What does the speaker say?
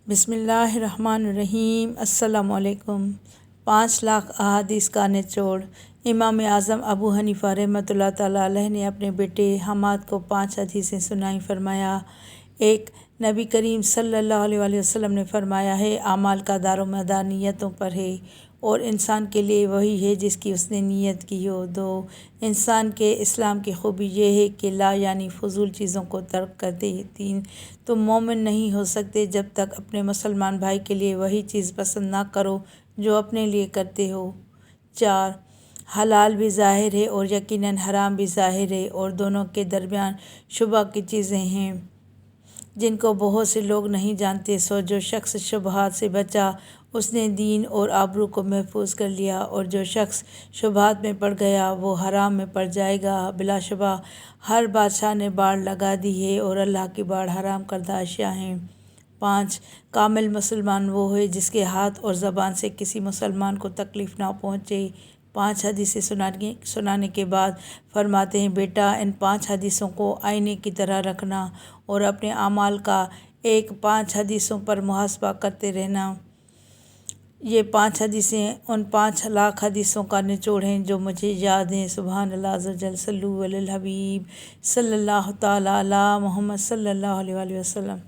بسم اللہ الرحمن الرحیم۔ السلام علیکم۔ 5,00,000 احادیث کا نچوڑ۔ امام اعظم ابو حنیفہ رحمۃ اللہ تعالیٰ علیہ نے اپنے بیٹے حماد کو 5 حدیثیں سنائیں۔ فرمایا، ایک، نبی کریم صلی اللہ علیہ وسلم نے فرمایا ہے، اعمال کا دار و مدار نیتوں پر ہے اور انسان کے لیے وہی ہے جس کی اس نے نیت کی ہو۔ 2، انسان کے اسلام کی خوبی یہ ہے کہ لا یعنی فضول چیزوں کو ترک کر دے۔ 3، تم مومن نہیں ہو سکتے جب تک اپنے مسلمان بھائی کے لیے وہی چیز پسند نہ کرو جو اپنے لیے کرتے ہو۔ 4، حلال بھی ظاہر ہے اور یقیناً حرام بھی ظاہر ہے اور دونوں کے درمیان شبہ کی چیزیں ہیں جن کو بہت سے لوگ نہیں جانتے۔ سو جو شخص شبہات سے بچا اس نے دین اور آبرو کو محفوظ کر لیا، اور جو شخص شبہات میں پڑ گیا وہ حرام میں پڑ جائے گا۔ بلا شبہ ہر بادشاہ نے باڑ لگا دی ہے اور اللہ کی باڑ حرام کردہ اشیاء ہیں۔ 5، کامل مسلمان وہ ہے جس کے ہاتھ اور زبان سے کسی مسلمان کو تکلیف نہ پہنچے۔ 5 حدیثیں سنانے کے بعد فرماتے ہیں، بیٹا ان 5 حدیثوں کو آئینے کی طرح رکھنا اور اپنے اعمال کا 5 حدیثوں پر محاسبہ کرتے رہنا۔ یہ 5 حدیثیں ان 5,00,000 حدیثوں کا نچوڑ ہیں جو مجھے یاد ہیں۔ سبحان اللہ عز و جل، صلو علی الحبیب صلی اللہ تعالیٰ علی محمد صلی اللہ علیہ وسلم۔